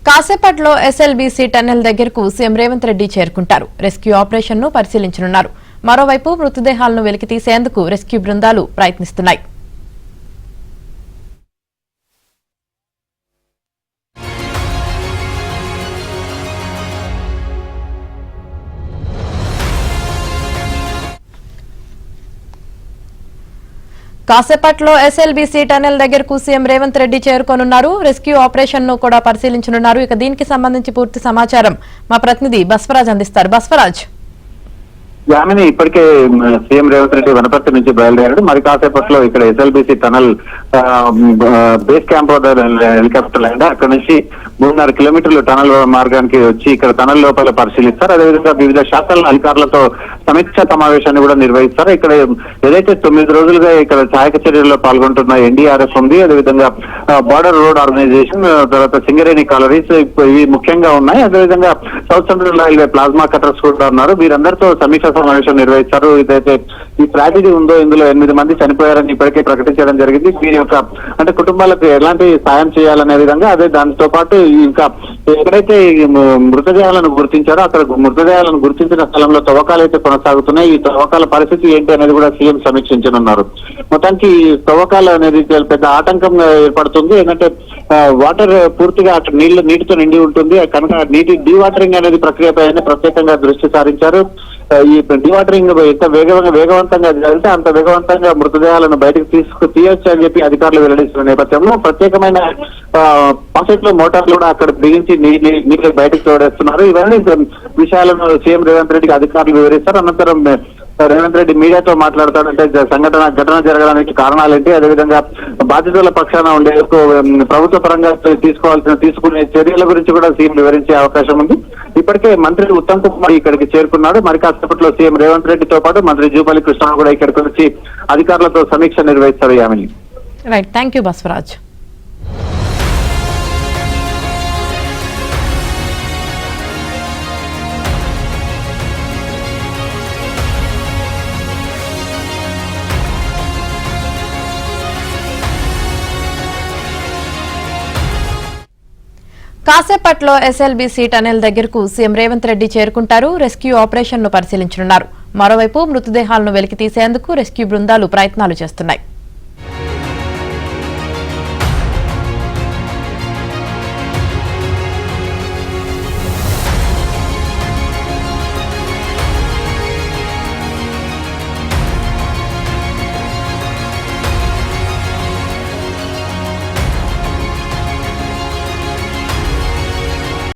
కాసేపట్లో SLBC tunnel దగ్గరకు CM Revanth Reddy చేరుకుంటారు. రెస్క్యూ ఆపరేషన్ ను పరిశీలించనున్నారు. మరోవైపు మృతదేహాలను వెలికి తీసేందుకు రెస్క్యూ బృందాలు ప్రయత్నిస్తున్నాయి. కాసేపట్లో ఎస్ఎల్బీసీ టన్నెల్ దగ్గరకు సీఎం రేవంత్ రెడ్డి చేరుకోనున్నారు. రెస్క్యూ ఆపరేషన్ ను కూడా పరిశీలించనున్నారు. ఇక దీనికి సంబంధించి పూర్తి సమాచారం మా ప్రతినిధి బస్వరాజ్ అందిస్తారు. బస్వరాజ్, యామిని ఇప్పటికే సీఎం రేవంత్ రెడ్డి వనపర్తి నుంచి బయలుదేరాడు. మరి కాసేపట్లో ఇక్కడ ఎస్ఎల్బీసీ టనల్ బేస్ క్యాంప్ వద్ద హెలికాప్టర్ ల్యాండ్ అక్కడ నుంచి 3.5 కిలోమీటర్లు టనల్ మార్గానికి వచ్చి ఇక్కడ టనల్ లోపల పరిశీలిస్తారు. అదేవిధంగా వివిధ శాఖల అధికారులతో సమీక్షా సమావేశాన్ని కూడా నిర్వహిస్తారు. ఇక్కడ ఏదైతే 9 రోజులుగా ఇక్కడ సహాయక చర్యల్లో పాల్గొంటున్న ఎన్డీఆర్ఎఫ్ ఉంది, అదేవిధంగా బార్డర్ రోడ్ ఆర్గనైజేషన్, తర్వాత సింగరేణి కాలరీస్ ఇవి ముఖ్యంగా ఉన్నాయి. అదేవిధంగా south central railway plasma cutters కూడా ఉన్నారు. వీరందరితో సమీక్షా సమావేశం నిర్వహిస్తారు. ఇదైతే ఈ ట్రాజడీ ఉందో ఇందులో 8 మంది చనిపోయారని ఇప్పటికే ప్రకటించడం జరిగింది. వీరి యొక్క అంటే కుటుంబాలకు ఎలాంటి సాయం చేయాలనే విధంగా అదే దాంతో పాటు ఇంకా ఎక్కడైతే మృతదేహాలను గుర్తించారో అక్కడ మృతదేహాలను గుర్తించిన స్థలంలో తవ్వకాలు అయితే కొనసాగుతున్నాయి. ఈ తవ్వకాల పరిస్థితి ఏంటి అనేది కూడా సీఎం సమీక్షించనున్నారు. మొత్తానికి తవ్వకాలు అనేది పెద్ద ఆటంకం ఏర్పడుతుంది. ఏంటంటే వాటర్ పూర్తిగా అక్కడ నీటితో నిండి ఉంటుంది కనుక నీటి డీవాటరింగ్ అనేది ప్రక్రియపై ప్రత్యేకంగా దృష్టి సారించారు. ఈ డీవాటరింగ్ ఎంత వేగవంతంగా జరిగితే అంత వేగవంతంగా మృతదేహాలను బయటకు తీయొచ్చు అని చెప్పి అధికారులు వెల్లడిస్తున్న నేపథ్యంలో ప్రత్యేకమైన పాకెట్ లో మోటార్లు కూడా అక్కడ బిగించి నీటిని బయటకు తోడేస్తున్నారు. ఇవన్నీ విషయాలను సీఎం రేవంత్ రెడ్డికి అధికారులు వివరిస్తారు. అనంతరం రేవంత్ రెడ్డి మీడియాతో మాట్లాడతాడంటే ఘటన జరగడానికి కారణాలేంటి, అదేవిధంగా బాధితుల పక్షాన ఉండే ప్రభుత్వ పరంగా తీసుకునే చర్యల గురించి కూడా సీఎం వివరించే అవకాశం ఉంది. ఇప్పటికే మంత్రి ఉత్తమ్ కుమార్ ఇక్కడికి చేరుకున్నాడు. మరి కాసేపట్లో సీఎం రేవంత్ రెడ్డితో పాటు మంత్రి జూపల్లి కృష్ణ కూడా ఇక్కడికి వచ్చి అధికారులతో సమీక్ష నిర్వహిస్తారు. Yamini, right, thank you Baswaraj. కాసేపట్లో ఎస్ఎల్బీసీ టన్నెల్ దగ్గరకు సీఎం రేవంత్ రెడ్డి చేరుకుంటారు. రెస్క్యూ ఆపరేషన్ ను పరిశీలించనున్నారు. మరోవైపు మృతదేహాలను వెలికి తీసేందుకు రెస్క్యూ బృందాలు ప్రయత్నాలు చేస్తున్నాయి.